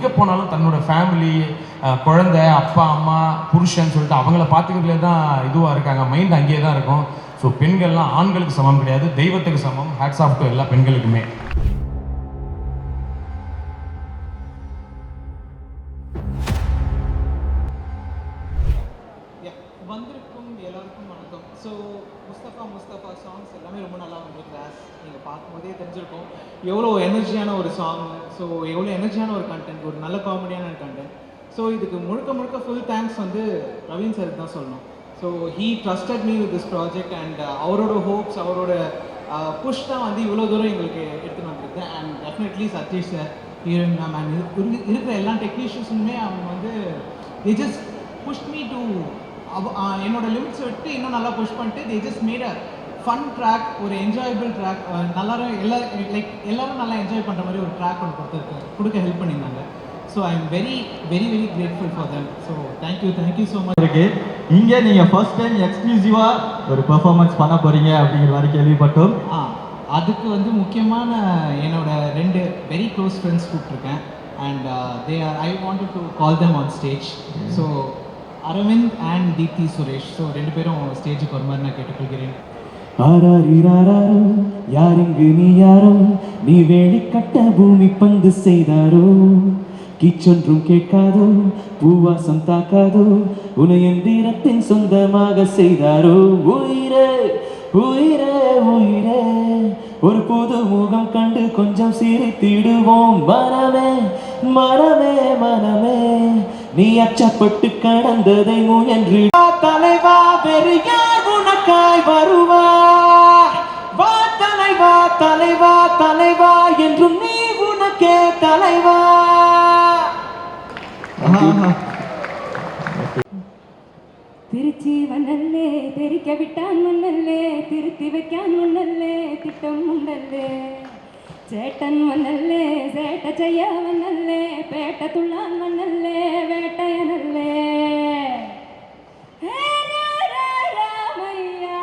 எங்கே போனாலும் தன்னோட ஃபேமிலி, குழந்தை, அப்பா அம்மா, புருஷன் சொல்லிட்டு அவங்கள பார்த்துக்கிறதுலே தான் இதுவாக இருக்காங்க. மைண்ட் அங்கேயே தான் இருக்கும். ஸோ பெண்கள்லாம் ஆண்களுக்கு சமம் கிடையாது, தெய்வத்துக்கு சமம். ஹேட்ஸ் ஆஃப் டு எல்லா பெண்களுக்குமே. வந்திருக்கும் எல்லாருக்கும் வணக்கம். ஸோ முஸ்தபா சாங்ஸ் எல்லாமே ரொம்ப நல்லா வந்திருக்கு. கிளாஸ் நீங்கள் பார்க்கும்போதே தெரிஞ்சிருக்கும் எவ்வளோ எனர்ஜியான ஒரு சாங், ஸோ எவ்வளோ எனர்ஜியான ஒரு கண்டென்ட், ஒரு நல்ல காமெடியான கண்டென்ட். ஸோ இதுக்கு முழுக்க ஃபுல் தேங்க்ஸ் வந்து பிரவீன் சாருக்கு தான் சொல்லணும். So he trusted me with this project and அவரோட ஹோப்ஸ், அவரோட புஷ் தான் வந்து இவ்வளோ தூரம் எங்களுக்கு எடுத்துகிட்டு வந்திருக்கு. And definitely Satish sir, heroine ma'am and இருக்கிற எல்லா டெக்னீஷியன்ஸுமே அவங்க வந்து they just pushed me to என்னோட லிமிட்ஸ் விட்டு இன்னும் நல்லா புஷ் பண்ணிட்டு they just made a fun track, ஒரு என்ஜாயபிள் ட்ராக், எல்லாரும் நல்லா என்ஜாய் பண்ணுற மாதிரி ஒரு ட்ராக் ஒன்று கொடுக்க ஹெல்ப் பண்ணியிருந்தாங்க. So I am very very very grateful for them. So thank you so much. இருக்கு இங்கே நீங்கள் ஃபர்ஸ்ட் டைம் எக்ஸ்க்ளூசிவாக ஒரு பெர்ஃபார்மன்ஸ் பண்ண போகிறீங்க அப்படிங்கிற மாதிரி கேள்விப்பட்டோம். அதுக்கு வந்து முக்கியமான என்னோட 2 வெரி க்ளோஸ் ஃப்ரெண்ட்ஸ் கூப்பிட்ருக்கேன். And I wanted to call them on stage. So Aravind and Deepti Suresh, so 2 பேரும் ஸ்டேஜுக்கு ஒரு மாதிரி நான் கேட்டுக்கொள்கிறேன். ஆராரிராரோ யாருங்கு நீ யாரோ, நீ வேலி கட்ட பூமி பந்து செய்தாரோ, கீச்சொன்றும் கேட்காதோ பூவாசம் தாக்காதோ, உனை எந்திரத்தின் சொந்தமாக செய்தாரோ. உயிரே உயிரே உயிரே, ஒரு புது முகம் கண்டு கொஞ்சம் சிரித்திடுவோம். மனமே மனமே மனமே, நீ அச்சப்பட்டு கடந்ததை முயன்று தலைவா, வேறு யார் உனக்காய் வருவா? வா தலைவா தலைவா தலைவா, என்றும் நீ உனக்கே தலைவா. திருச்சி வண்ணல்லே, தெரிக்க விட்டான் மண்ணல்லே, திருத்தி வைக்கான் மண்ணல்லே, திட்டம் உண்டல்லே. சேட்டன் மண்ணல்லே, சேட்ட செய்ய மண்ணல்லே, பேட்ட துள்ளான் மண்ணல்லே, வேட்டையனல்லே. ராமையா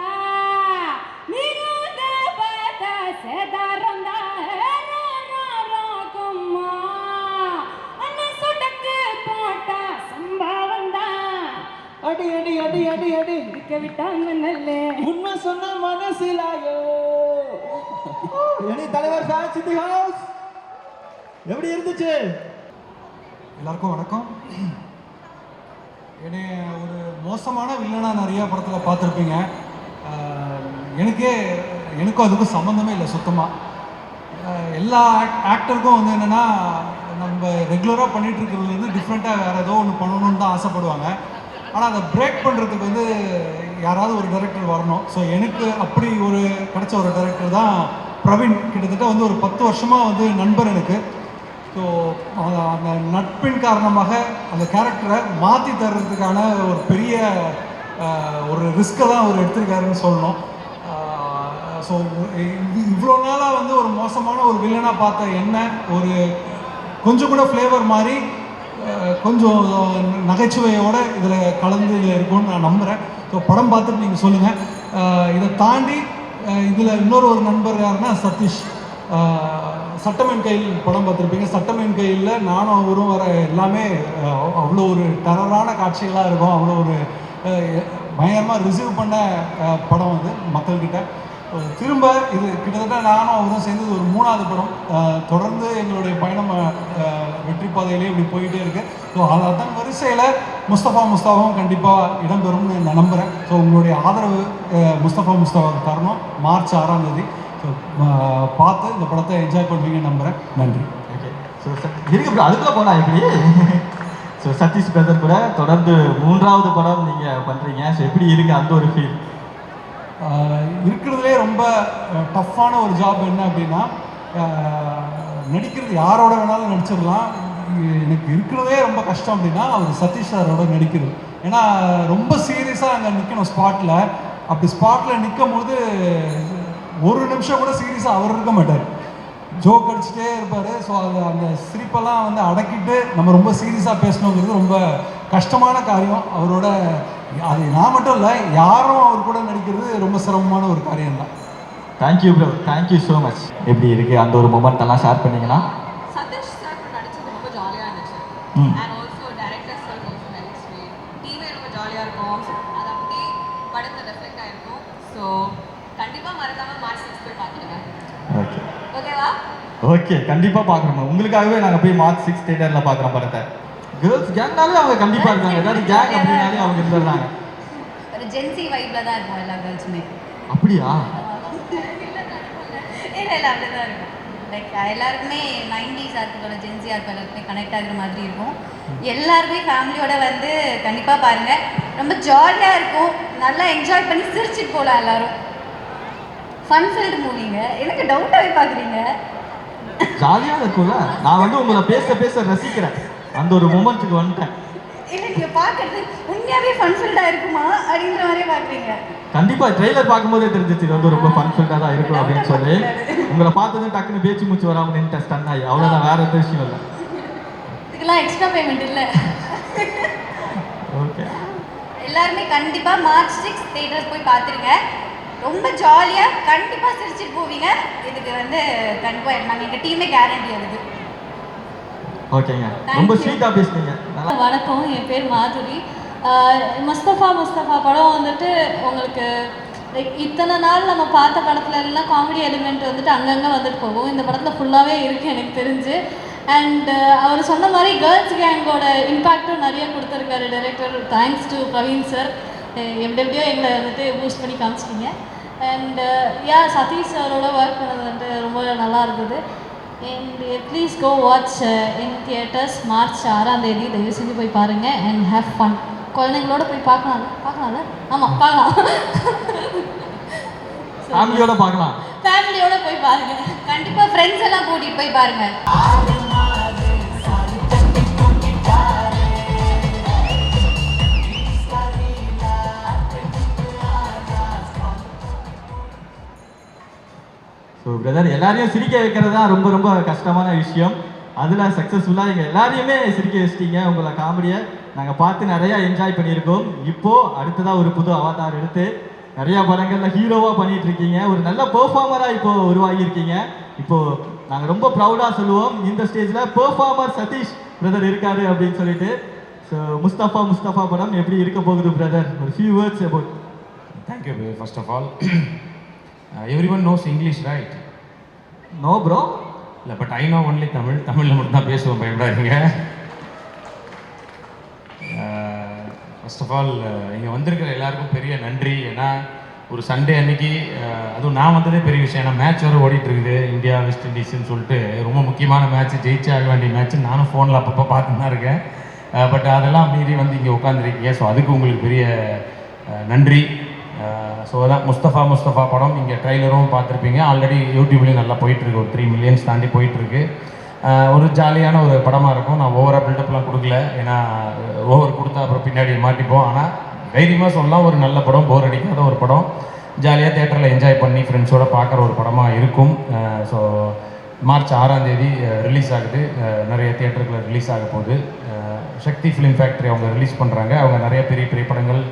நீங்க பார்த்த சேதாரம் தான் கும்மா, அண்ணன் சொடக்கு போட்டா சம்பாவம் தான். அடி அடி அடி அடி அடி இருக்க விட்டாங்க நல்லே, உண்மை சொன்ன மனசிலாயோ. எனி தலைவர் ஃபேன்ஸ் இன் தி ஹவுஸ், எப்படி இருந்துச்சு? எல்லாருக்கும் வணக்கம். என்னை ஒரு மோசமான வில்லனாக நிறையா படத்தில் பார்த்துருப்பீங்க. எனக்கும் அதுக்கும் சம்மந்தமே இல்லை சுத்தமாக. எல்லா ஆக்டருக்கும் வந்து என்னென்னா, நம்ம ரெகுலராக பண்ணிகிட்டு இருக்கிறதுலேருந்து டிஃப்ரெண்ட்டாக வேறு ஏதோ ஒன்று பண்ணணுன்னு தான் ஆசைப்படுவாங்க. ஆனால் அதை பிரேக் பண்ணுறதுக்கு வந்து யாராவது ஒரு டைரக்டர் வரணும். ஸோ எனக்கு அப்படி ஒரு கிடைச்ச ஒரு டைரக்டர் தான் பிரவீன். கிட்டத்தட்ட வந்து ஒரு 10 வருஷமாக வந்து நண்பர் எனக்கு. ஸோ அந்த நட்பின் காரணமாக அந்த கேரக்டரை மாற்றி தர்றதுக்கான ஒரு பெரிய ஒரு ரிஸ்க்கை தான் அவர் எடுத்திருக்காருன்னு சொல்லணும். ஸோ இவ்வளோ நாளாக வந்து ஒரு மோசமான ஒரு வில்லனாக பார்த்த என்ன ஒரு கொஞ்சம் கூட ஃப்ளேவர் மாதிரி கொஞ்சம் நகைச்சுவையோடு இதில் கலந்து இதில் இருக்கும்னு நான் நம்புகிறேன். ஸோ படம் பார்த்துட்டு நீங்கள் சொல்லுங்கள். இதை தாண்டி இதில் இன்னொரு நண்பர் யாருன்னா சதீஷ். சட்டமேன் கையில் படம் பார்த்துருப்பீங்க. சட்டமேன் கையில் நானும் அவரும் வர எல்லாமே அவ்வளோ ஒரு டெரரான காட்சிகளாக இருக்கும். அவ்வளோ ஒரு பயங்கரமாக ரிசீவ் பண்ண படம் வந்து மக்கள்கிட்ட. திரும்ப இது கிட்டத்தட்ட நானும் அவரும் சேர்ந்து ஒரு 3வது படம். தொடர்ந்து எங்களுடைய பயணம் வெற்றி பாதையிலே இப்படி போயிட்டே இருக்குது. ஸோ அதன் வரிசையில் முஸ்தபாவும் கண்டிப்பாக இடம்பெறும்னு நான் நம்புகிறேன். ஸோ உங்களுடைய ஆதரவு முஸ்தபாவுக்கு தரணும். மார்ச் 6ஆம் தேதி. ஸோ பார்த்து இந்த படத்தை என்ஜாய் பண்ணுவீங்கன்னு நம்புகிறேன். நன்றி. ஓகே. ஸோ இருக்கு அதுக்குள்ளே போகலாம் எப்படி? ஸோ சதீஷ் பிரதர் கூட தொடர்ந்து 3வது படம் நீங்கள் பண்ணுறீங்க. ஸோ எப்படி இருக்குது அந்த ஒரு ஃபீல்? இருக்கிறதுலே ரொம்ப டஃப்பான ஒரு ஜாப் என்ன அப்படின்னா, நடிக்கிறது யாரோட வேணாலும் நடிச்சிடலாம். எனக்கு இருக்கிறதே ரொம்ப கஷ்டம் அப்படின்னா அவர் சதீஷ் சாரோட நடிக்கிறது. ஏன்னா ரொம்ப சீரியஸாக அங்கே நிற்கணும் ஸ்பாட்டில். அப்படி ஸ்பாட்டில் நிற்கும் போது ஒரு நிமிஷம் கூட சீரியஸாக அவர் இருக்க மாட்டார். ஜோக் அடிச்சுட்டே இருப்பார். ஸோ அந்த சிரிப்பெல்லாம் வந்து அடக்கிட்டு நம்ம ரொம்ப சீரியஸாக பேசணுங்கிறது ரொம்ப கஷ்டமான காரியம். அவரோட அது நான் மட்டும் இல்லை, யாரும் அவர் கூட நடிக்கிறது ரொம்ப சிரமமான ஒரு காரியம் தான். Thank you bro, thank you so much. எப்படி இருக்குது அந்த ஒரு மொமெண்ட் எல்லாம் ஷேர் பண்ணிங்கன்னா? சதீஷ் சார் நடிச்சது ரொம்ப ஜாலியாக இருந்துச்சு. And also director sir also very sweet. டீமே ரொம்ப ஜாலியாக இருக்கும். அதை அப்படியே படத்தில் ரெஃப்ளெக்ட் ஆகிருக்கும். ஸோ கண்டிப்பாக மறக்காமல் மார்ச் 6 போய் பார்த்துடுங்க. ஓகே ஓகேவா? ஓகே, கண்டிப்பாக பார்க்குறோம். உங்களுக்காகவே நாங்கள் போய் மார்ச் 6 தியேட்டரில் பார்க்குறோம் படத்தை. கேர்ள்ஸ் கேங்னாலே அவங்க கண்டிப்பாக இருக்காங்க. ஏதாவது கேங் அப்படின்னாலே அவங்க இருந்துடுறாங்க. ஒரு ஜென்சி வைப்பில் தான் இருக்கும் எல்லா கேர்ள்ஸுமே. அப்படியா? இல்லை அப்படி தான் இருக்கும். லைக் எல்லாருக்குமே 90s ஆர்க்கோட ஜென்சி ஆர்க் எல்லாருக்குமே கனெக்ட் ஆகிற மாதிரி இருக்கும். எல்லாருமே ஃபேமிலியோட வந்து கண்டிப்பாக பாருங்கள். ரொம்ப ஜாலியாக இருக்கும். நல்லா என்ஜாய் பண்ணி சிரிச்சுட்டு போகலாம் எல்லாரும். ஃபன் ஃபில்டு மூவிங்க. எனக்கு டவுட்டாகவே பார்க்குறீங்க. ஜாலியாக இருக்கும்ல. நான் வந்து உங்களை பேச ரசிக்கிறேன். அந்த ஒரு மொமெண்ட்டுக்கு வந்துட்டேன். இல்லை நீங்கள் பார்க்குறது உண்மையாகவே ஃபன் ஃபில்டாக இருக்குமா அப்படின்ற மாதிரியே பார்க்குறீங்க. கண்டிப்பாக ட்ரெய்லர் பார்க்கும்போதே தெரிஞ்சிச்சு இது வந்து ரொம்ப ஃபன் ஃபில்டாக தான் இருக்கும் அப்படின்னு சொல்லி. உங்களை பார்த்ததும் டக்குன்னு பேச்சு மூச்சு வராமல் நின்று ஸ்டன் ஆகி அவ்வளோதான், வேற எந்த விஷயம் இல்லை. இதுக்கெல்லாம் எக்ஸ்ட்ரா பேமெண்ட் இல்லை. ஓகே, எல்லாருமே கண்டிப்பாக மார்ச் 6 தியேட்டர்ஸ் போய் பார்த்துருங்க. ரொம்ப ஜாலியாக கண்டிப்பாக சிரிச்சுட்டு போவீங்க. இதுக்கு வந்து கண்டிப்பாக நாங்கள் எங்கள் டீமே கேரண்டி வருது. ஓகேங்க, ரொம்ப ஸ்வீட்டாக பேசுனீங்க. நல்லா. வணக்கம், என் பேர் மாதுரி. முஸ்தஃபா படம் வந்துட்டு உங்களுக்கு லைக் இத்தனை நாள் நம்ம பார்த்த படத்துல எல்லாம் காமெடி எலிமெண்ட் வந்துட்டு அங்கங்கே வந்துட்டு போகும். இந்த படத்தில் ஃபுல்லாகவே இருக்குது எனக்கு தெரிஞ்சு. அண்ட் அவர் சொன்ன மாதிரி கேர்ள்ஸ் கேங்கோட இம்பேக்டும் நிறைய கொடுத்துருக்காரு director. Thanks to Praveen sir. எப்படியோ எங்களை வந்துட்டு பூஸ்ட் பண்ணி காமிச்சிட்டிங்க. அண்ட் சதீஷ் சாரோட ஒர்க் பண்ணது வந்துட்டு ரொம்ப நல்லா இருந்தது. And please go watch in theatres March 6 தயவு செஞ்சு போய் பாருங்கள் அண்ட் ஹேவ் ஃபன். குழந்தைங்களோட போய் பார்க்கலாம்ல? ஆமாம், பார்க்கலாம். ஃபேமிலியோட பார்க்கலாம். ஃபேமிலியோட போய் பாருங்கள். கண்டிப்பாக ஃப்ரெண்ட்ஸ் எல்லாம் கூட்டிகிட்டு போய் பாருங்கள். ஸோ பிரதர், எல்லாரையும் சிரிக்க வைக்கிறது தான் ரொம்ப ரொம்ப கஷ்டமான விஷயம். அதில் சக்ஸஸ்ஃபுல்லாக எங்கள் எல்லாரையுமே சிரிக்க வச்சிட்டீங்க. உங்களை காமெடியை நாங்கள் பார்த்து நிறையா என்ஜாய் பண்ணியிருக்கோம். இப்போது அடுத்ததாக ஒரு புது அவதார் எடுத்து நிறையா படங்களில் ஹீரோவாக பண்ணிகிட்டு இருக்கீங்க. ஒரு நல்ல பெர்ஃபார்மராக இப்போது உருவாகியிருக்கீங்க. இப்போது நாங்கள் ரொம்ப ப்ரௌடாக சொல்லுவோம், இந்த ஸ்டேஜில் பெர்ஃபார்மர் சதீஷ் பிரதர் இருக்காரு அப்படின்னு சொல்லிட்டு. ஸோ முஸ்தஃபா படம் எப்படி இருக்க போகுது பிரதர்? ஒரு few words about. Thank you first of all. Everyone knows English right? No bro. இல்லை, பட் ஐ நோ ஒன்லி தமிழில் மட்டும்தான் பேசுவோம், பயப்படாதீங்க. ஃபர்ஸ்ட் ஆஃப் ஆல் இங்கே வந்திருக்கிற எல்லாருக்கும் பெரிய நன்றி. ஏன்னா ஒரு சண்டே அன்னைக்கு, அதுவும் நான் வந்ததே பெரிய விஷயம். ஏன்னா மேட்ச் வேறு ஓடிட்டுருக்குது, இந்தியா வெஸ்ட் இண்டீஸ்ன்னு சொல்லிட்டு. ரொம்ப முக்கியமான மேட்ச், ஜெயிச்சே ஆக வேண்டிய மேட்ச். நானும் ஃபோனில் அப்பப்போ பார்த்து தான் இருக்கேன். பட் அதெல்லாம் மீறி வந்து இங்கே உட்காந்துருக்கீங்க. ஸோ அதுக்கு உங்களுக்கு பெரிய நன்றி. ஸோ அதான் முஸ்தஃபா படம். இங்கே ட்ரைலரும் பார்த்துருப்பீங்க. ஆல்ரெடி யூடியூப்லேயும் நல்லா போயிட்டுருக்கு. ஒரு 3 மில்லியன்ஸ் தாண்டி போயிட்டுருக்கு. ஒரு ஜாலியான ஒரு படமாக இருக்கும். நான் ஓவராக பில்டப்லாம் கொடுக்கல, ஏன்னா ஓவர் கொடுத்தா அப்புறம் பின்னாடி மாட்டிப்போம். ஆனால் தைரியமாக சொல்லலாம், ஒரு நல்ல படம், போர் அடிக்காத ஒரு படம், ஜாலியாக தேட்டரில் என்ஜாய் பண்ணி ஃப்ரெண்ட்ஸோடு பார்க்குற ஒரு படமாக இருக்கும். ஸோ மார்ச் 6 ரிலீஸ் ஆகுது. நிறைய தியேட்டருக்குள்ள ரிலீஸ் ஆக போகுது. சக்தி ஃபிலிம் ஃபேக்ட்ரி அவங்க ரிலீஸ் பண்ணுறாங்க. அவங்க நிறைய பெரிய படங்கள்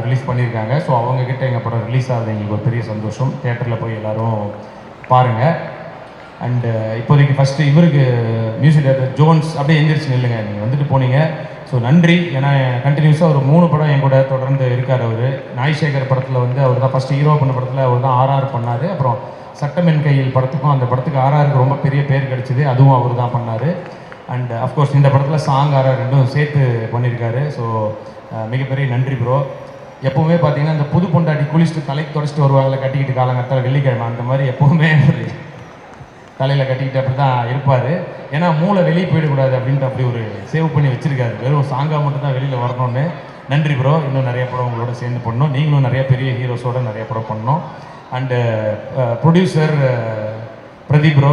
ரிலீஸ் பண்ணியிருக்காங்க. ஸோ அவங்கக்கிட்ட எங்கள் படம் ரிலீஸ் ஆகுது எங்களுக்கு ஒரு பெரிய சந்தோஷம். தேட்டரில் போய் எல்லோரும் பாருங்கள். அண்டு இப்போதைக்கு ஃபஸ்ட்டு இவருக்கு மியூசிக் டைரக்டர் ஜோன்ஸ், அப்படியே எந்திரிச்சு நில்லுங்க, நீங்கள் வந்துட்டு போனீங்க. ஸோ நன்றி. ஏன்னா கண்டினியூஸாக ஒரு 3 படம் என் கூட தொடர்ந்து இருக்கார். அவர் நாய்சேகர் படத்தில் வந்து அவர் தான் ஃபஸ்ட்டு ஹீரோ பண்ண படத்தில் அவர் தான் RR பண்ணார். அப்புறம் சட்டமென் கையில் படத்துக்கும், அந்த படத்துக்கு RRக்கு ரொம்ப பெரிய பேர் கிடச்சிது, அதுவும் அவர் தான் பண்ணார். அண்ட் அஃப்கோர்ஸ் இந்த படத்தில் சாங் RR ரெண்டும் சேர்த்து பண்ணியிருக்காரு. ஸோ மிகப்பெரிய நன்றி ப்ரோ. எப்போவுமே பார்த்தீங்கன்னா இந்த புது பொண்டாட்டி குளிச்சுட்டு தலைக்கு தொடச்சிட்டு வருவாங்களே கட்டிக்கிட்டு காலங்கத்தால் வெள்ளிக்கிழமை, அந்த மாதிரி எப்போவுமே ஒரு தலையில் கட்டிக்கிட்டு அப்படி தான் இருப்பார். ஏன்னா மூளை வெளியே போயிடக்கூடாது அப்படின்ட்டு அப்படி ஒரு சேவ் பண்ணி வச்சுருக்காரு. வெறும் சாங்காக மட்டும் தான் வெளியில் வரணும்னு. நன்றி ப்ரோ. இன்னும் நிறைய படம் உங்களோட சேர்ந்து பண்ணணும். நீங்களும் நிறைய பெரிய ஹீரோஸோட நிறைய படம் பண்ணணும். And producer Pradeep bro,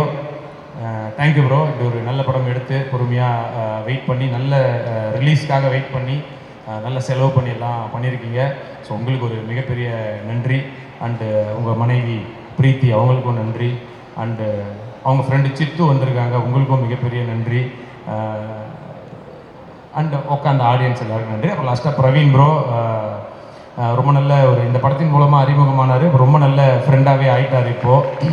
thank you bro. இப்படி ஒரு நல்ல படம் எடுத்து பொறுமையாக வெயிட் பண்ணி, நல்ல ரிலீஸ்க்காக வெயிட் பண்ணி, நல்ல செலவு பண்ணி எல்லாம் பண்ணியிருக்கீங்க. ஸோ உங்களுக்கு ஒரு மிகப்பெரிய நன்றி. அண்டு உங்கள் மனைவி பிரீத்தி, அவங்களுக்கும் நன்றி. அண்டு அவங்க ஃப்ரெண்டு சித்து வந்திருக்காங்க, உங்களுக்கும் மிகப்பெரிய நன்றி. அண்டு உட்காந்த ஆடியன்ஸ் எல்லாருக்கும் நன்றி. அப்புறம் லாஸ்ட்டாக பிரவீன் ப்ரோ, ரொம்ப நல்ல ஒரு இந்த படத்தின் மூலமாக அறிமுகமானார். ரொம்ப நல்ல ஃப்ரெண்டாகவே ஆகிட்டார் இப்போது.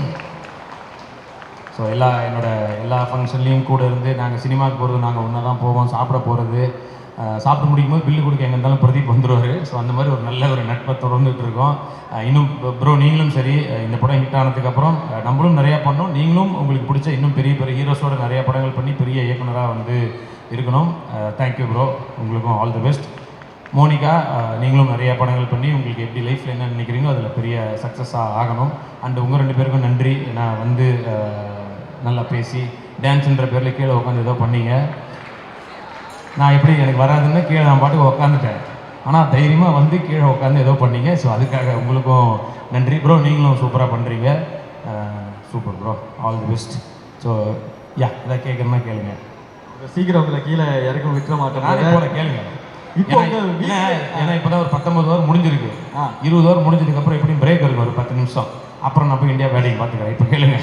ஸோ ஸோ எல்லா ஃபங்க்ஷன்லேயும் கூட இருந்து நாங்கள் சினிமாவுக்கு போகிறது நாங்கள் ஒன்றா தான் போவோம், சாப்பிட போகிறது, சாப்பிட்டு முடிக்கும் போது பில்லு கொடுக்க எங்கே இருந்தாலும் பிரதீப் வந்துடுவார். ஸோ அந்த மாதிரி ஒரு நல்ல ஒரு நட்பை தொடர்ந்துட்டு இருக்கோம். இன்னும் ப்ரோ நீங்களும் சரி, இந்த படம் ஹிட் ஆனதுக்கப்புறம் நம்மளும் நிறையா பண்ணோம், நீங்களும் உங்களுக்கு பிடிச்ச இன்னும் பெரிய பெரிய ஹீரோஸோட நிறையா படங்கள் பண்ணி பெரிய இயக்குனராக வந்து இருக்கணும். தேங்க்யூ ப்ரோ, உங்களுக்கும் ஆல் தி பெஸ்ட். மோனிகா, நீங்களும் நிறையா படங்கள் பண்ணி உங்களுக்கு எப்படி லைஃப்பில் என்ன நினைக்கிறீங்களோ அதில் பெரிய சக்ஸஸாக ஆகணும். அண்டு உங்கள் 2 பேருக்கும் நன்றி. நான் வந்து நல்லா பேசி டான்ஸுன்ற பேரில் கீழே உட்காந்து ஏதோ பண்ணீங்க. நான் எப்படி எனக்கு வராதுன்னு கீழே நான் பாட்டுக்கு உட்காந்துட்டேன். ஆனால் தைரியமாக வந்து கீழே உட்காந்து ஏதோ பண்ணீங்க. ஸோ அதுக்காக உங்களுக்கும் நன்றி ப்ரோ. நீங்களும் சூப்பராக பண்ணுறீங்க. Super bro, all the best. So இதை கேட்குறேன்னா கேளுங்க. சீக்கிரம் உங்களை கீழே இறக்க விட்டுற மாட்டேன். போல கேளுங்க. இப்போ ஏன்னா இப்போ தான் ஒரு 19 ஹவர் முடிஞ்சிருக்கு. 20 ஹவர் முடிஞ்சதுக்கப்புறம் எப்படியும் பிரேக் இருக்கும் ஒரு 10 நிமிஷம். அப்புறம் நான் போய் இந்தியா வேலைக்கு பார்த்துக்கிறேன். இப்போ கேளுங்க.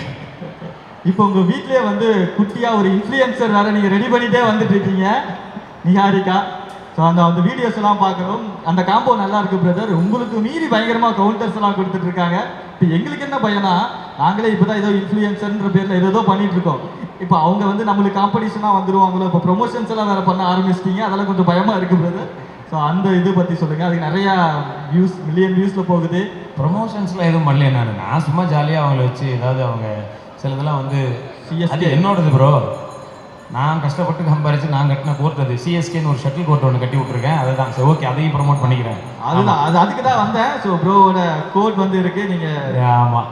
இப்போ உங்கள் வீட்டிலே வந்து குட்டியாக ஒரு இன்ஃப்ளூயன்சர் வேறு நீங்கள் ரெடி பண்ணிகிட்டே வந்துட்டு இருக்கீங்க, நிஹாரிகா. ஸோ அந்த வீடியோஸ் எல்லாம் பார்க்குறோம். அந்த காம்போ நல்லா இருக்குது பிரதர். உங்களுக்கு மீறி பயங்கரமாக கவுண்டர்ஸ் எல்லாம் கொடுத்துட்டு இருக்காங்க. இப்போ எங்களுக்கு என்ன பையனா, நாங்களே இப்போ தான் ஏதோ இன்ஃப்ளூயன்சர்ன்ற பேரில் ஏதோ பண்ணிட்டு இருக்கோம். இப்போ அவங்க வந்து நம்மளுக்கு காம்படிஷனாக வந்துருவாங்களோ, இப்போ ப்ரொமோஷன்ஸ் எல்லாம் வேறு பண்ண ஆரம்பிச்சிட்டிங்க, அதெல்லாம் கொஞ்சம் பயமாக இருக்குது பிரதர். ஸோ அந்த இது பற்றி சொல்லுங்கள். அதுக்கு நிறையா வியூஸ், மில்லியன் வியூஸில் போகுது. ப்ரொமோஷன்ஸ்லாம் எதுவும் பண்ணல. நான் சும்மா ஜாலியாக அவங்கள வச்சு ஏதாவது அவங்க சிலதெல்லாம் வந்து அது என்னோடது ப்ரோ. நான் கஷ்டப்பட்டு சம்பாரிச்சு நான் கட்டின கோர்ட் அது. சிஎஸ்கேன்னு ஒரு ஷட்டில் கோர்ட் ஒன்று கட்டி விட்ருக்கேன். அதுதான். சரி, ஓகே, அதையும் ப்ரொமோட் பண்ணிக்கிறேன். அதுதான், அதுக்கு தான் வந்தேன். ஸோ ப்ரோவோட கோட் வந்து இருக்குது. நீங்கள் ஆமாம்,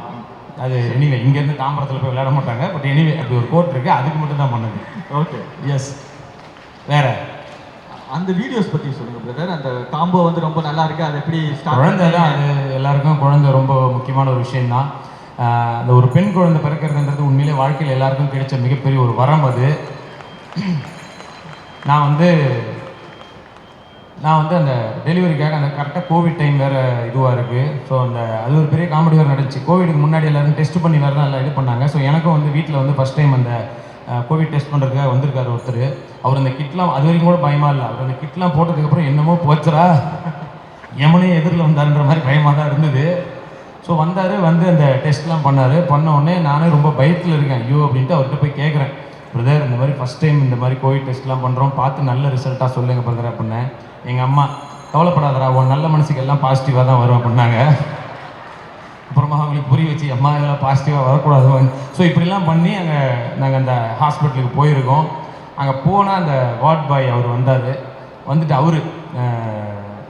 அது எனிவே இங்கேருந்து தாம்பரத்தில் போய் விளையாட மாட்டாங்க. பட் எனிவே அப்படி ஒரு கோட் இருக்குது, அதுக்கு மட்டும் தான் பண்ணது. Okay, yes. வேற அந்த வீடியோஸ் பற்றி சொல்லுங்கள் பிரதர். அந்த காம்போ வந்து ரொம்ப நல்லா இருக்குது. அது எப்படி குழந்தை தான், அது எல்லாருக்கும் குழந்தை ரொம்ப முக்கியமான ஒரு விஷயந்தான். அந்த ஒரு பெண் குழந்தை பிறக்கிறதுன்றது உண்மையிலே வாழ்க்கையில் எல்லாருக்கும் கிடைச்ச மிகப்பெரிய ஒரு வரம் அது. நான் வந்து அந்த டெலிவரிக்காக அந்த கரெக்டாக கோவிட் டைம் வேறு இதுவாக இருக்குது. ஸோ அது ஒரு பெரிய காமெடி வேறு நடந்துச்சு. கோவிடுக்கு முன்னாடி எல்லோரும் டெஸ்ட் பண்ணி வேறு தான் எல்லாம் இது பண்ணாங்க. ஸோ எனக்கும் வந்து வீட்டில் வந்து ஃபஸ்ட் டைம் அந்த கோவிட் டெஸ்ட் பண்ணுறதுக்காக வந்திருக்காரு ஒருத்தர். அவர் அந்த கிட்லாம் அது வரைக்கும் கூட பயமாக இல்லை. அவர் அந்த கிட்லாம் போட்டதுக்கப்புறம் என்னமோ போச்சுரா எமனே எதிரில் வந்தாருன்ற மாதிரி பயமாக தான் இருந்தது. ஸோ வந்தார், வந்து அந்த டெஸ்ட்லாம் பண்ணார். பண்ண உடனே நானே ரொம்ப பயத்தில் இருக்கேன். ஐயோ அப்படின்ட்டு அவர்கிட்ட போய் கேட்குறேன், பிரதர் இந்த மாதிரி ஃபஸ்ட் டைம் இந்த மாதிரி கோவிட் டெஸ்ட்லாம் பண்ணுறோம், பார்த்து நல்ல ரிசல்ட்டாக சொல்லுங்கள் பிரதர் அப்படின்னேன். எங்கள் அம்மா, கவலைப்படாதரா, உன் நல்ல மனசுக்கு எல்லாம் பாசிட்டிவாக தான் வரும் அப்படின்னாங்க. அப்புறமா அவங்களுக்கு புரிய வச்சு, அம்மா இதெல்லாம் பாசிட்டிவாக வரக்கூடாது. ஸோ இப்படிலாம் பண்ணி நாங்கள் அந்த ஹாஸ்பிட்டலுக்கு போயிருக்கோம். அங்கே போனால் அந்த வார்ட் பாய் அவர் வந்தார். வந்துட்டு அவர்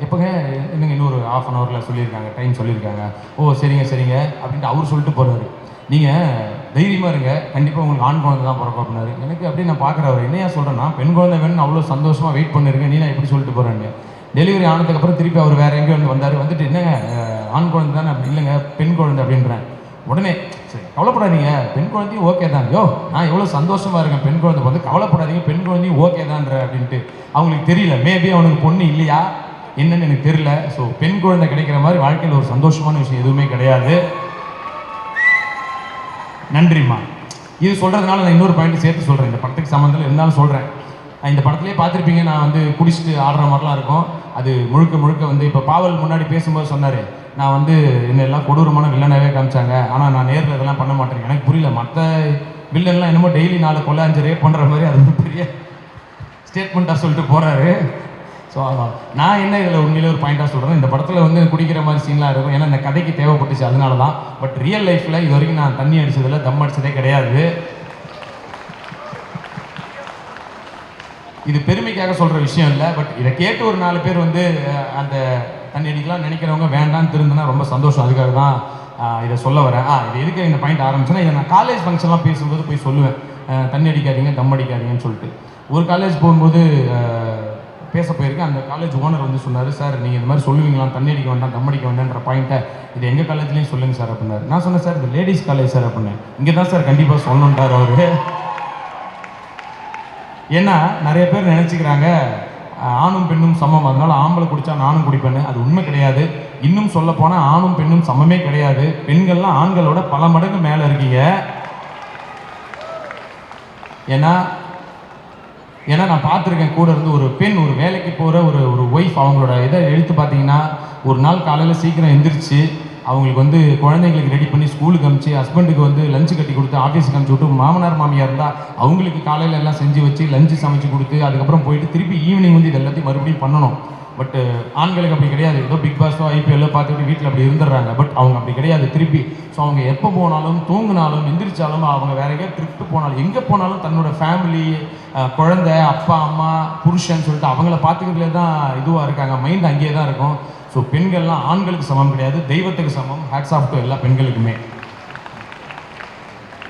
எப்போங்க இன்னுங்க இன்னொரு 1/2 அன் ஹவரில் சொல்லியிருக்காங்க, டைம் சொல்லியிருக்காங்க. ஓ சரிங்க சரிங்க அப்படின்ட்டு அவர் சொல்லிட்டு போகிறாரு. நீங்கள் தைரியமாக இருங்க, கண்டிப்பாக உங்களுக்கு ஆண் குழந்தை தான் பிறக்கும் அப்படின்னாரு. எனக்கு அப்படியே நான் பார்க்குற அவர் என்னையா சொல்கிறேன்னா, பெண் குழந்தை வேணும்னு அவ்வளோ சந்தோஷமாக வெயிட் பண்ணியிருக்கேன், நீ நான் எப்படி சொல்லிட்டு போகிறேன்னு. டெலிவரி ஆனதுக்கப்புறம் திருப்பி அவர் வேறு எங்கேயோ வந்தார். வந்துட்டு என்னங்க ஆண் குழந்தை தானே அப்படி, இல்லைங்க பெண் குழந்தை அப்படின்றேன். உடனே சரி கவலைப்படாதீங்க, பெண் குழந்தையும் ஓகே தான். யோ நான் எவ்வளோ சந்தோஷமாக இருக்கேன், பெண் குழந்தை வந்து கவலைப்படாதீங்க, பெண் குழந்தையும் ஓகே தான்ற அப்படின்ட்டு. அவங்களுக்கு தெரியல, மேபி அவனுக்கு பொண்ணு இல்லையா என்னன்னு எனக்கு தெரியல. ஸோ பெண் குழந்தை கிடைக்கிற மாதிரி வாழ்க்கையில் ஒரு சந்தோஷமான விஷயம் எதுவுமே கிடையாது. நன்றிம்மா. இது சொல்கிறதுனால நான் இன்னொரு பாயிண்ட் சேர்த்து சொல்கிறேன், இந்த படத்துக்கு சம்மந்தம் இருந்தாலும் சொல்கிறேன். இந்த படத்துலேயே பார்த்துருப்பீங்க, நான் வந்து குடிச்சிட்டு ஆடுற மாதிரிலாம் இருக்கும். அது முழுக்க முழுக்க வந்து இப்போ பாவல் முன்னாடி பேசும்போது சொன்னார், நான் வந்து என்னெல்லாம் கொடூரமான வில்லனாகவே காமிச்சாங்க, ஆனால் நான் நேரில் இதெல்லாம் பண்ண மாட்டேன். எனக்கு புரியல, மற்ற வில்லன்லாம் என்னமோ டெய்லி 4 கொலை 5 ரேப் பண்ணுற மாதிரி அது ஒரு பெரிய ஸ்டேட்மெண்ட்டாக சொல்லிட்டு போகிறாரு. ஸோ நான் என்ன இதில் உண்மையிலே ஒரு பாயிண்ட்டாக சொல்கிறேன், இந்த படத்தில் வந்து குடிக்கிற மாதிரி சீன்லாம் இருக்கும், ஏன்னா இந்த கதைக்கு தேவைப்பட்டுச்சு, அதனால தான். பட் ரியல் லைஃப்பில் இது வரைக்கும் நான் தண்ணி அடிச்சதில்லை, தம் அடிச்சதே கிடையாது. இது பெருமைக்காக சொல்கிற விஷயம் இல்லை. பட் இதை கேட்டு ஒரு 4 பேர் வந்து அந்த தண்ணி அடிக்கலாம் நினைக்கிறவங்க வேண்டான்னு திருந்தினா ரொம்ப சந்தோஷம். அதுக்காக தான் இதை சொல்ல வரேன். இது எதுக்கு இந்த பாயிண்ட் ஆரம்பிச்சுன்னா, இதை நான் காலேஜ் ஃபங்க்ஷன்லாம் பேசும்போது போய் சொல்லுவேன், தண்ணி அடிக்காதீங்க தம் அடிக்காதீங்கன்னு சொல்லிட்டு. ஒரு காலேஜ் போகும்போது பேச போயிருக்கேன். அந்த காலேஜ் ஓனர் வந்து சொன்னார், சார் நீங்கள் இந்த மாதிரி சொல்லுவீங்களா, தண்ணி அடிக்க வேண்டாம் தம் அடிக்க வேண்டாம்ன்ற பாயிண்ட்டை இது எங்கள் காலேஜ்லேயும் சொல்லுங்கள் சார் அப்படின்னாரு. நான் சொன்னேன், சார் இது லேடிஸ் காலேஜ் சார் அப்படின்னேன். இங்கே தான் சார் கண்டிப்பாக சொல்லணுன்ட்டார் அவர். ஏன்னா நிறைய பேர் நினச்சிக்கிறாங்க ஆணும் பெண்ணும் சமம், அதனால ஆம்பளை குடித்தா நானும் குடிப்பேன்னு. அது உண்மை கிடையாது. இன்னும் சொல்ல போனால் ஆணும் பெண்ணும் சமமே கிடையாது. பெண்கள்லாம் ஆண்களோட பல மடங்கு மேலே இருக்கீங்க. ஏன்னா நான் பார்த்துருக்கேன், கூட இருந்து ஒரு பெண், ஒரு வேலைக்கு போகிற ஒரு ஒய்ஃப், அவங்களோட இதை எடுத்து பார்த்தீங்கன்னா, ஒரு நாள் காலையில் சீக்கிரம் எந்திரிச்சு அவங்களுக்கு வந்து குழந்தைங்களுக்கு ரெடி பண்ணி ஸ்கூலுக்கு அனுப்பிச்சு, ஹஸ்பண்டுக்கு வந்து லஞ்சு கட்டி கொடுத்து ஆஃபீஸுக்கு அனுப்பிச்சி விட்டு, மாமனார் மாமியார் இருந்தால் அவங்களுக்கு காலையில் எல்லாம் செஞ்சு வச்சு லஞ்சு சமைச்சு கொடுத்து, அதுக்கப்புறம் போயிட்டு திருப்பி ஈவினிங் வந்து இது எல்லாத்தையும் மறுபடியும் பண்ணணும். பட் ஆண்களுக்கு அப்படி கிடையாது. ஏதோ பிக் பாஸோ ஐபிஎல்லோ பார்த்துட்டு வீட்டில் அப்படி இருந்துடுறாங்க. பட் அவங்க அப்படி கிடையாது திருப்பி. ஸோ அவங்க எப்போ போனாலும், தூங்கினாலும், எந்திரிச்சாலும், அவங்க வேற எங்கேயாவது ட்ரிப்பு போனாலும், எங்கே போனாலும் தன்னோட ஃபேமிலி, குழந்தை, அப்பா அம்மா, புருஷன் சொல்லிட்டு அவங்கள பார்த்துக்கிறதுலே தான் இதுவாக இருக்காங்க. மைண்ட் அங்கேயே தான் இருக்கும். ஸோ பெண்கள்லாம் ஆண்களுக்கு சமம் கிடையாது, தெய்வத்துக்கு சமம். ஹேட்ஸ் ஆஃப் டு எல்லா பெண்களுக்குமே.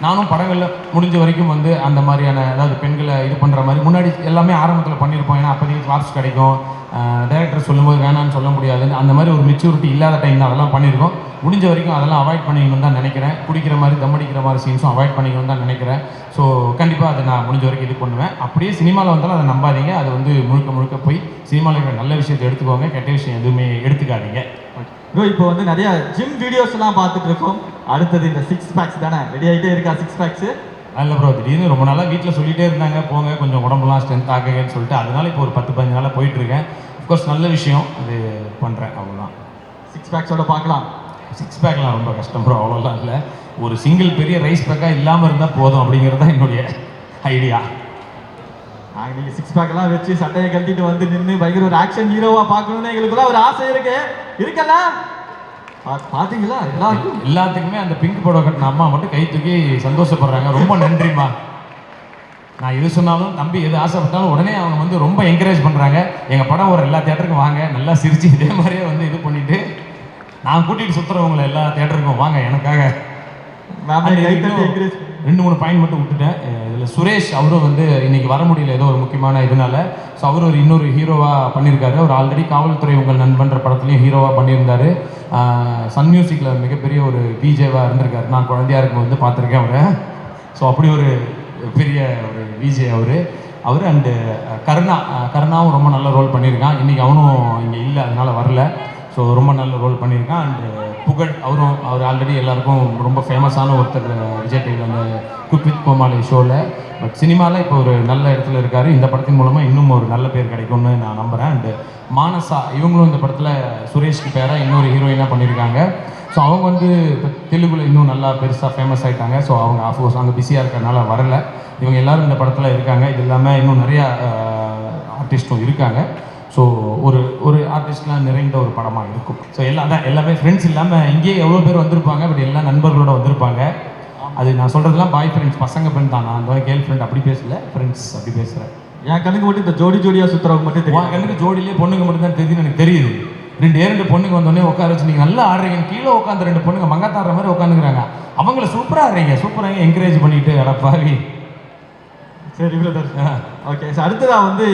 நானும் படங்களில் முடிஞ்ச வரைக்கும் வந்து அந்த மாதிரியான அதாவது பெண்களை இது பண்ணுற மாதிரி முன்னாடி எல்லாமே ஆரம்பத்தில் பண்ணியிருப்போம். ஏன்னா அப்போதைக்கு கிளாப்ஸ் கிடைக்கும், டைரக்டர் சொல்லும்போது வேணான்னு சொல்ல முடியாதுன்னு அந்த மாதிரி ஒரு மெச்சூரிட்டி இல்லாத டைம் தான் அதெல்லாம் பண்ணியிருக்கோம். முடிஞ்ச வரைக்கும் அதெல்லாம் அவாய்ட் பண்ணிக்கணும்னு தான் நினைக்கிறேன். குடிக்கிற மாதிரி தம்மடிக்கிற மாதிரி சீன்ஸும் அவாய்ட் பண்ணிக்கணும்னு தான் நினைக்கிறேன். ஸோ கண்டிப்பாக அதை நான் முடிஞ்ச வரைக்கும் இது பண்ணுவேன். அப்படியே சினிமாவில் வந்தாலும் அதை நம்பாதீங்க. அது வந்து முழுக்க முழுக்க போய் சினிமாவில் இருக்கிற நல்ல விஷயத்தை எடுத்துக்கோங்க, கெட்ட விஷயம் எதுவுமே எடுத்துக்காதீங்க. ப்ரோ இப்போ வந்து நிறைய ஜிம் வீடியோஸ்லாம் பார்த்துட்டு இருக்கோம். அடுத்தது இந்த 6 பேக்ஸ் தானே ரெடி ஆகிட்டே இருக்கா? 6 பேக்ஸ் இல்லை ப்ரோ, திடீர்னு ரொம்ப நாளாக வீட்டில் சொல்லிகிட்டே இருந்தாங்க போங்க கொஞ்சம் உடம்புலாம் ஸ்ட்ரென்த் ஆகுங்கன்னு சொல்லிட்டு, அதனால இப்போ ஒரு 10-15 நாளாக போயிட்டுருக்கேன். அஃப்கோர்ஸ் நல்ல விஷயம், அது பண்ணுறேன் அவ்வளோதான். 6 பேக்ஸோட பார்க்கலாம். 6 பேக்லாம் ரொம்ப கஷ்டம் ப்ரோ, அவ்வளோலாம் இல்லை. ஒரு சிங்கிள் பெரிய ரைஸ் பேக்காக இல்லாமல் இருந்தால் போதும் அப்படிங்கிறது தான் என்னுடைய ஐடியா. நீங்கள் 6 பேக்கெல்லாம் வச்சு சட்டையை கழட்டிட்டு வந்து நின்று பயங்கர ஒரு ஆக்ஷன் ஹீரோவாக பார்க்கணுன்னு எங்களுக்குலாம் ஒரு ஆசை இருக்கல. பார்த்தீங்களா? எல்லாத்துக்குமே அந்த பிங்க் புடவை கட்டின அம்மா மட்டும் கை தூக்கி சந்தோஷப்படுறாங்க. ரொம்ப நன்றிம்மா. நான் எது சொன்னாலும் தம்பி எது ஆசைப்பட்டாலும் உடனே அவங்க வந்து ரொம்ப என்கரேஜ் பண்ணுறாங்க. எங்கள் படம் ஒரு எல்லா தேட்டருக்கும் வாங்க, நல்லா சிரிச்சு இதே மாதிரியே வந்து இது பண்ணிவிட்டு நான் கூட்டிகிட்டு சுற்றுறவங்களை எல்லா தேட்டருக்கும் வாங்க எனக்காக. 2-3 பாயிண்ட் மட்டும் விட்டுட்டேன். இதில் சுரேஷ் அவரும் வந்து இன்னைக்கு வர முடியல ஏதோ ஒரு முக்கியமான இதனால. ஸோ அவர் ஒரு இன்னொரு ஹீரோவாக பண்ணியிருக்காரு. அவர் ஆல்ரெடி காவல்துறை உங்கள் நண்பன்ற படத்துலையும் ஹீரோவாக பண்ணியிருந்தார். சன் மியூசிக்கில் மிகப்பெரிய ஒரு விஜேவாக இருந்திருக்காரு. நான் குழந்தையா இருக்கும் வந்து பார்த்துருக்கேன் அவரை. ஸோ அப்படி ஒரு பெரிய ஒரு விஜே அவர் அண்டு கருணாவும் ரொம்ப நல்ல ரோல் பண்ணியிருக்கான். இன்றைக்கி அவனும் இங்கே இல்லை, அதனால் வரல. ஸோ ரொம்ப நல்ல ரோல் பண்ணியிருக்கான். அண்டு புகழ் அவர் ஆல்ரெடி எல்லாருக்கும் ரொம்ப ஃபேமஸான ஒருத்தர் விஜய் டிவியில் அந்த குக் வித் கோமாளி ஷோவில். பட் சினிமாவில் இப்போ ஒரு நல்ல இடத்துல இருக்கார். இந்த படத்தின் மூலமாக இன்னும் ஒரு நல்ல பேர் கிடைக்கும்னு நான் நம்புகிறேன். அண்டு மானசா இவங்களும் இந்த படத்தில் சுரேஷ்க்கு பேராக இன்னொரு ஹீரோயினாக பண்ணியிருக்காங்க. ஸோ அவங்க வந்து இப்போ தெலுங்குல இன்னும் நல்லா பெருசாக ஃபேமஸ் ஆகிட்டாங்க. ஸோ அவங்க ஆஃப்கோர்ஸ் அங்கே பிஸியாக இருக்கிறனால வரல. இவங்க எல்லோரும் இந்த படத்தில் இருக்காங்க. இது இல்லாமல் இன்னும் நிறையா ஆர்டிஸ்ட்டும் இருக்காங்க. ஸோ ஒரு ஆர்டிஸ்ட்லாம் நிறைந்த ஒரு படமாக இருக்கும். ஸோ எல்லாமே ஃப்ரெண்ட்ஸ் இல்லாமல் இங்கேயே எவ்வளோ பேர் வந்திருப்பாங்க. பட் எல்லா நண்பர்களோட வந்திருப்பாங்க. அது நான் சொல்கிறதுலாம் பாய் ஃப்ரெண்ட்ஸ், பசங்க ஃப்ரெண்ட் தான். நான் அந்த கேர்ள் ஃப்ரெண்ட் அப்படி பேசல, ஃப்ரெண்ட்ஸ் அப்படி பேசுகிறேன். என் கண்ணுக்கு மட்டும் இந்த ஜோடியாக சுற்றுறவங்க மட்டும் தெரியும். என் கண்ணுக்கு ஜோடியிலே பொண்ணுங்க மட்டும் தான் தெரியுதுன்னு எனக்கு தெரியுது. 2 பொண்ணுங்க வந்தோடனே உட்கார வச்சு நீங்கள் நல்லா ஆடுறீங்க, கீழே உட்காந்து 2 பொண்ணுங்க மங்காத்தாடுற மாதிரி உட்காந்துக்கிறாங்க. அவங்கள சூப்பராக ஆடுறீங்க, சூப்பராக என்கரேஜ் பண்ணிட்டு அடப்பாவி. சரி பிரதர். ஓகே சார், அடுத்ததாக வந்து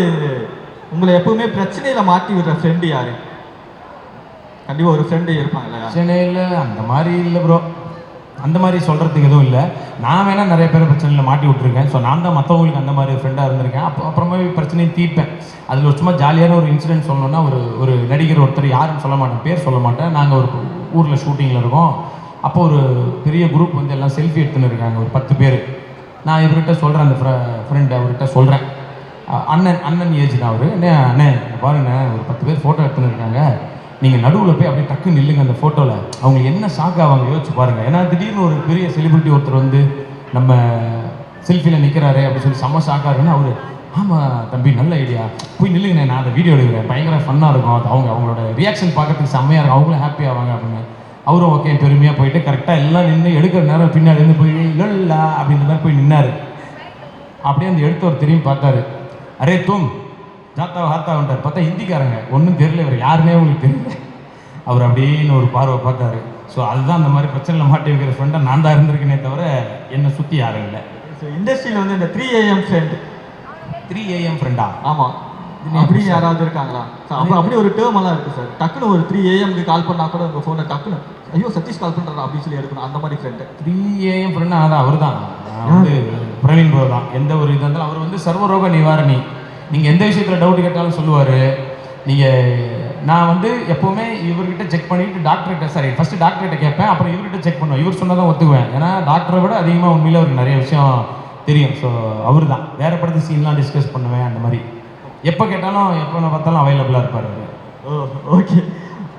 உங்களை எப்பவுமே பிரச்சனையில் மாற்றி விடுற ஃப்ரெண்டு யாரு? கண்டிப்பாக ஒரு ஃப்ரெண்டு இருப்பாங்கல்ல. பிரச்சனையில் அந்த மாதிரி இல்லை ப்ரோ, அந்த மாதிரி சொல்கிறதுக்கு எதுவும் இல்லை. நான் வேணால் நிறைய பேர் பிரச்சனையில் மாட்டி விட்ருக்கேன். ஸோ நான் தான் மற்றவங்களுக்கு அந்த மாதிரி ஃப்ரெண்டாக இருந்திருக்கேன். அப்புறமா பிரச்சனையும் தீர்ப்பேன். அதில் ஒரு சும்மா ஜாலியான ஒரு இன்சிடென்ட் சொல்லணும்னா, ஒரு நடிகர் ஒருத்தர், யாருன்னு சொல்ல மாட்டேன், பேர் சொல்ல மாட்டேன். நாங்கள் ஒரு ஊரில் ஷூட்டிங்கில் இருக்கோம். அப்போ ஒரு பெரிய குரூப் வந்து எல்லாம் செல்ஃபி எடுத்துன்னு இருக்காங்க, ஒரு 10 பேர். நான் இவர்கிட்ட சொல்கிறேன், அந்த ஃப்ரெண்ட் அவர்கிட்ட சொல்கிறேன், அண்ணன் ஏஜ் தான் அவர். அண்ணே பாருங்கண்ணே, ஒரு 10 பேர் ஃபோட்டோ எடுத்துன்னு இருக்காங்க, நீங்கள் நடுவில் போய் அப்படியே டக்கு நில்லுங்க அந்த ஃபோட்டோவில். அவங்க என்ன ஷாக் ஆவாங்க யோசிச்சு பாருங்கள். ஏன்னா திடீர்னு ஒரு பெரிய செலிபிரிட்டி ஒருத்தர் வந்து நம்ம செல்ஃபியில் நிற்கிறாரு அப்படி சொல்லி செம்ம ஷாக் ஆகுதுன்னு அவர், ஆமாம் தம்பி நல்ல ஐடியா, போய் நில்லுங்கண்ணே, நான் அதை வீடியோ எடுக்கிறேன், பயங்கர ஃபன்னாக இருக்கும், அது அவங்களோட ரியாக்ஷன் பார்க்கறதுக்கு செம்மையாக இருக்கும், அவங்களும் ஹாப்பி ஆவாங்க அப்படின்னு. அவரும் ஓகே பெருமையாக போயிட்டு கரெக்டாக எல்லாம் நின்று எடுக்கிற நேரம் பின்னாடி இருந்து போய் இல்லைல்லா அப்படின்ற மாதிரி போய் நின்னார். அப்படியே அந்த எடுத்தவர் திரும்பி பார்த்தாரு, அரே தூம் ஜாத்தா ஹாத்தான்ட்டார். பார்த்தா ஹிந்திக்காரங்க, ஒன்றும் தெரியல, இவர் யாருமே உங்களுக்கு தெரியல. அவர் அப்படின்னு ஒரு பார்வை பார்த்தாரு. ஸோ அதுதான் அந்த மாதிரி பிரச்சனையில் மாட்டி வைக்கிற ஃப்ரெண்டாக நான் தான் இருந்திருக்கேனே தவிர என்னை சுற்றி யாரும் இல்லை. ஸோ இண்டஸ்ட்ரியில் வந்து இந்த 3 AM ஃப்ரெண்ட், 3 AM ஃப்ரெண்டா? ஆமாம், அப்படி யாராவது இருக்காங்களா? அப்போ அப்படி ஒரு டேர்ம் எல்லாம் இருக்குது சார். டக்குன்னு ஒரு 3 AM கால் பண்ணால் கூட உங்கள் ஃபோனை டக்குன்னு ஐயோ சதீஷ் கால் பண்ணுறாரு அப்படின்னு சொல்லி எடுக்கணும், அந்த மாதிரி ஃப்ரெண்டு. 3 AM ஃப்ரெண்டு அதான் அவர் தான், வந்து பிரவீன் ப்ரோ தான். எந்த ஒரு இது இருந்தாலும் அவர் வந்து சர்வரோக நிவாரணி. நீங்கள் எந்த விஷயத்தில் டவுட் கேட்டாலும் சொல்லுவார். நான் வந்து எப்போவுமே இவர்கிட்ட செக் பண்ணிவிட்டு டாக்டர்கிட்ட, சரி ஃபஸ்ட்டு டாக்டர்கிட்ட கேட்பேன், அப்புறம் இவர்கிட்ட செக் பண்ணுவேன். இவர் சொன்னதான் ஒத்துக்குவேன். ஏன்னா டாக்டரை விட அதிகமாக உண்மையில் அவருக்கு நிறைய விஷயம் தெரியும். ஸோ அவர் தான் வேறு படத்து சீன்லாம் டிஸ்கஸ் பண்ணுவேன். அந்த மாதிரி எப்போ கேட்டாலும் எப்போ நான் பார்த்தாலும் அவைலபிளாக இருப்பார் அவர். ஓகே,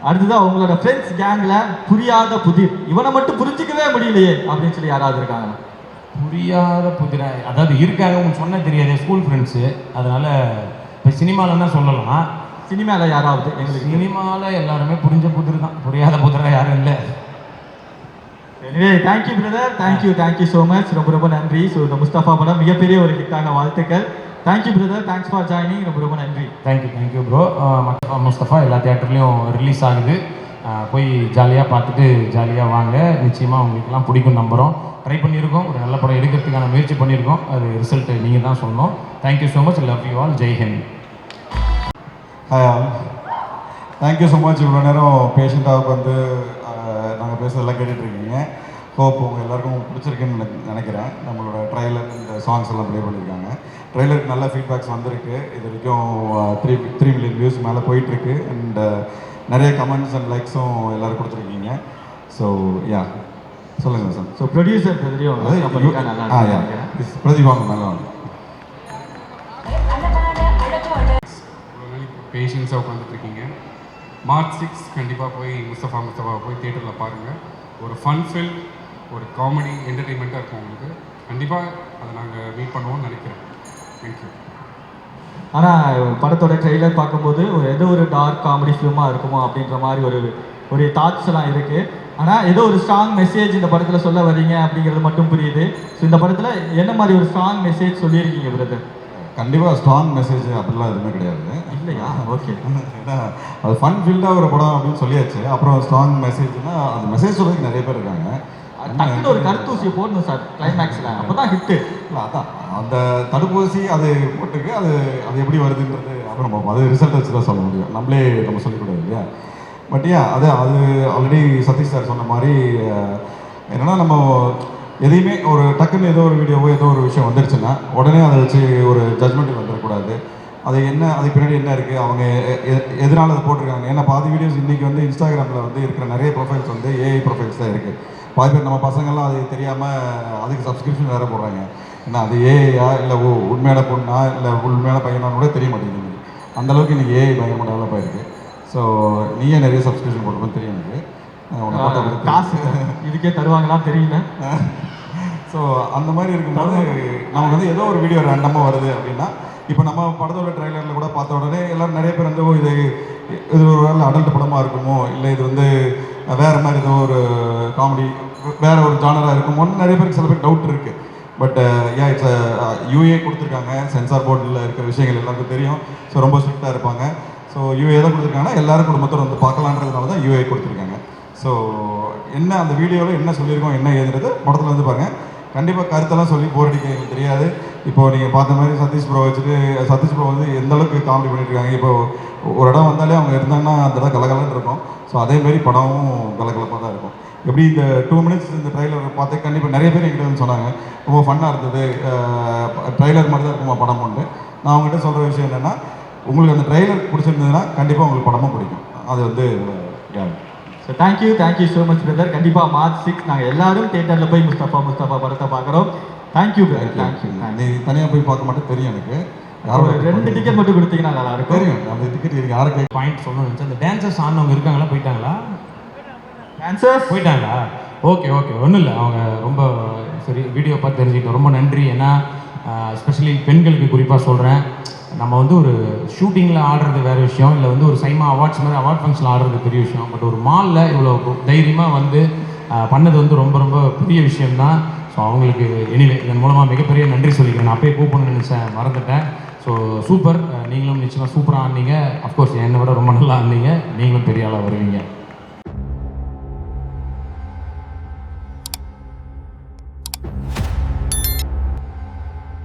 அடுத்ததான் உங்களோட ஃப்ரெண்ட்ஸ் கேங்கில் புரியாத புதிர், இவனை மட்டும் புரிஞ்சிக்கவே முடியலையே அப்படின்னு சொல்லி யாராவது இருக்காங்க? புரியாத புதிரா, அதாவது இருக்காங்க, உங்களுக்கு சொன்ன தெரியாது, ஸ்கூல் ஃப்ரெண்ட்ஸு. அதனால் இப்போ சினிமாலன்னா சொல்லலாம். சினிமாவில் யாராவது? எங்களுக்கு சினிமாவில் எல்லாருமே புரிஞ்ச புதிர் தான், புரியாத புதிரா யாரும் இல்லை. எனவே thank you brother, thank you so much, ரொம்ப ரொம்ப நன்றி. ஸோ இந்த முஸ்தபா படம் மிகப்பெரிய ஒரு ஹிட்டாக வாழ்த்துக்கள். Thank you brother, thanks for joining, ரொம்ப ரொம்ப நன்றி. Thank you bro. முஸ்தபா எல்லா தியேட்டர்லேயும் ரிலீஸ் ஆகுது. போய் ஜாலியாக பார்த்துட்டு ஜாலியாக வாங்க. நிச்சயமாக உங்களுக்குலாம் பிடிக்கும் நம்புகிறோம். ட்ரை பண்ணியிருக்கோம், ஒரு நல்ல படம் எடுக்கிறதுக்கான முயற்சி பண்ணியிருக்கோம். அது ரிசல்ட்டு நீங்கள் தான் சொல்லணும். Thank you so much, love you all, Jai Hind. Hi all, thank you so much. இவ்வளோ நேரம் பேஷண்ட்டாக வந்து நாங்கள் பேசுறதெல்லாம் கேட்டுட்ருக்கீங்க. ஹோப் உங்கள் எல்லாருக்கும் பிடிச்சிருக்குன்னு நினைக்கிறேன். நம்மளோட ட்ரைலர், இந்த சாங்ஸ் எல்லாம் ப்ளே பண்ணியிருக்காங்க. ட்ரெய்லருக்கு நல்ல ஃபீட்பேக்ஸ் வந்திருக்கு. இது வரைக்கும் 3 மில்லியன் வியூஸ் மேலே போயிட்டுருக்கு. அண்ட் நிறைய கமெண்ட்ஸ் அண்ட் லைக்ஸும் எல்லோரும் கொடுத்துருக்கீங்க. ஸோ யா, சொல்லுங்கள் சார். ஸோ ப்ரொடியூசர் தெரியும், பிரதீப் வாங்க மேலே வாங்க. பேஷன்ஸாக உட்காந்துட்ருக்கீங்க. மார்ச் 6 கண்டிப்பாக போய் முஸ்தபா போய் தியேட்டரில் பாருங்கள். ஒரு ஃபன் ஃபில், ஒரு காமெடி என்டர்டெயின்மெண்ட்டாக இருக்கும் உங்களுக்கு. கண்டிப்பாக அதை நாங்கள் மீட் பண்ணுவோம்னு நினைக்கிறேன். தேங்க்யூ. ஆனால் படத்தோட ட்ரெய்லர் பார்க்கும்போது ஏதோ ஒரு டார்க் காமெடி ஃபிலிமாக இருக்குமோ அப்படின்ற மாதிரி ஒரு தாட்ஸ் எல்லாம் இருக்குது. ஆனால் ஏதோ ஒரு ஸ்ட்ராங் மெசேஜ் இந்த படத்தில் சொல்ல வரீங்க அப்படிங்கிறது மட்டும் புரியுது. ஸோ இந்த படத்தில் என்ன மாதிரி ஒரு ஸ்ட்ராங் மெசேஜ் சொல்லியிருக்கீங்க பிரதர்? கண்டிப்பாக ஸ்ட்ராங் மெசேஜ் அப்படிலாம் எதுவுமே கிடையாது. இல்லையா? ஓகே. ஏன்னா அது ஃபன் ஃபீல்டாக ஒரு படம் அப்படின்னு சொல்லியாச்சு. அப்புறம் ஸ்ட்ராங் மெசேஜ்னா அந்த மெசேஜ் சொல்றதுக்கு நிறைய பேர் இருக்காங்க. டக்குன்னு ஒரு கருத்தூசியை போடணும் சார் கிளைமேக்ஸில், அப்போ தான் ஹிட்டு. இல்லை அதான் அந்த தடுப்பூசி அது போட்டுக்கு அது எப்படி வருதுன்றது அப்புறம் நம்ம அது ரிசல்ட் வச்சு தான் சொல்ல முடியும். நம்மளே நம்ம சொல்லிக்கூடாது இல்லையா? பட் ஏன் அது ஆல்ரெடி சதீஷ் சார் சொன்ன மாதிரி என்னென்னா, நம்ம எதையுமே ஒரு டக்குன்னு ஏதோ ஒரு வீடியோவோ ஏதோ ஒரு விஷயம் வந்துடுச்சுன்னா உடனே அதை வச்சு ஒரு ஜட்மெண்ட்டுக்கு வந்துடக்கூடாது. அது பின்னாடி என்ன இருக்குது, அவங்க எதனால் அதை போட்டிருக்காங்க. ஏன்னா பாதி வீடியோஸ் இன்றைக்கி வந்து இன்ஸ்டாகிராமில் வந்து இருக்கிற நிறைய ப்ரொஃபைல்ஸ் வந்து ஏஐ ப்ரொஃபைல்ஸ் தான் இருக்குது. பாதி பேர் நம்ம பசங்கள்லாம் அது தெரியாமல் அதுக்கு சப்ஸ்கிரிப்ஷன் வேறு போடுறாங்க. ஏன்னா அது ஏஐயா இல்லை உண்மையான பொண்ணா இல்லை உண்மையான பையனான்னு கூட தெரிய மாட்டேங்குது. அந்தளவுக்கு இன்றைக்கி ஏஐ பயங்கரமாக டெவலப் ஆகிருக்கு. ஸோ நீயே நிறைய சப்ஸ்கிரிப்ஷன் போட்டுருப்போம் தெரியும் எனக்கு. காசு இதுக்கே தருவாங்களான்னு தெரியல. ஸோ அந்த மாதிரி இருக்கும்போது நமக்கு வந்து ஏதோ ஒரு வீடியோ ரேண்டமாக வருது அப்படின்னா, இப்போ நம்ம படத்தோட ட்ரைலரில் கூட பார்த்த உடனே எல்லோரும் நிறைய பேர் வந்து இது ஒரு வேலை அடல்ட் படமாக இருக்குமோ, இல்லை இது வந்து வேறு மாதிரி ஏதோ ஒரு காமெடி வேறு ஒரு ஜானராக இருக்குமோன்னு நிறைய பேருக்கு சில பேர் டவுட் இருக்குது. பட் இட்ஸ் யூஏ கொடுத்துருக்காங்க. சென்சார் போர்டில் இருக்கிற விஷயங்கள் எல்லாருக்கும் தெரியும். ஸோ ரொம்ப ஸ்ட்ரிக்டாக இருப்பாங்க. ஸோ யூஏ தான் கொடுத்துருக்காங்கன்னா எல்லாரும் குடும்பத்தோடு வந்து பார்க்கலான்றதுனால தான் யூஏ கொடுத்துருக்காங்க. ஸோ என்ன அந்த வீடியோவில் என்ன சொல்லியிருக்கோம் என்ன ஏதுன்றது படத்தில் வந்து பாருங்கள். கண்டிப்பாக கருத்தெல்லாம் சொல்லி போர் அடிக்க எங்களுக்கு தெரியாது. இப்போது நீங்கள் பார்த்த மாதிரி சதீஷ் ப்ரோ வந்து எந்த அளவுக்கு காமெடி பண்ணிட்டுருக்காங்க. இப்போ ஒரு இடம் வந்தாலே அவங்க இருந்தாங்கன்னா அந்த இடம் கலகலன்னு இருக்கும். ஸோ அதேமாரி படமும் கலகலப்பாக தான் இருக்கும். எப்படி இந்த 2 மினிட்ஸ் இந்த ட்ரைலர் பார்த்து கண்டிப்பாக நிறைய பேர் எங்கிட்ட வந்து சொன்னாங்க ரொம்ப ஃபன்னாக இருந்தது, ட்ரைலர் மாதிரி தான் இருக்குமா படம் ஒன்று. நான் அவங்ககிட்ட சொல்கிற விஷயம் என்னென்னா, உங்களுக்கு அந்த ட்ரைலர் பிடிச்சிருந்ததுன்னா கண்டிப்பாக உங்களுக்கு படமும் பிடிக்கும். அது வந்து so thank you so much brother. கண்டிப்பாக மார்ச் 6 நாங்கள் எல்லாரும் தியேட்டரில் போய் முஸ்தபா படத்தை பார்க்குறோம். Thank you brother. தேங்க்யூ. நீ தனியாக போய் பார்க்க மாட்டேன் தெரியும் எனக்கு. யாரும் 2 டிக்கெட் மட்டும் கொடுத்தீங்கன்னா நல்லா இருக்கும். தெரியும் அந்த டிக்கெட் எனக்கு யாருக்கு பாயிண்ட் சொல்லணும்னு. அந்த டான்சர்ஸ் ஆனவங்க இருக்காங்களா, போயிட்டாங்களா? டான்சர்ஸ் போயிட்டாங்களா? ஓகே ஒன்றும் இல்லை. அவங்க ரொம்ப சரி வீடியோ பார்த்து தெரிஞ்சுக்கிட்டோம். ரொம்ப நன்றி. ஏன்னா எஸ்பெஷலி பெண்களுக்கு குறிப்பாக சொல்கிறேன், நம்ம வந்து ஒரு ஷூட்டிங்கில் ஆடுறது வேறு விஷயம், இல்லை வந்து ஒரு சைமா அவார்ட்ஸ் மாதிரி அவார்ட் ஃபங்க்ஷனில் ஆடுறது பெரிய விஷயம். பட் ஒரு மாலில் இவ்வளோ தைரியமாக வந்து பண்ணது வந்து ரொம்ப ரொம்ப பெரிய விஷயம்தான். ஸோ அவங்களுக்கு எனிவே இதன் மூலமாக மிகப்பெரிய நன்றி சொல்லிக்கிறேன். நான் அப்பயே கூப்பிடணும்னு நினச்சேன், மறந்துட்டேன். ஸோ சூப்பர், நீங்களும் நிச்சயமாக சூப்பராக ஆனீங்க. அஃப்கோர்ஸ் என்னை விட ரொம்ப நல்லா ஆனீங்க. நீங்களும் பெரிய ஆளாக வருவீங்க.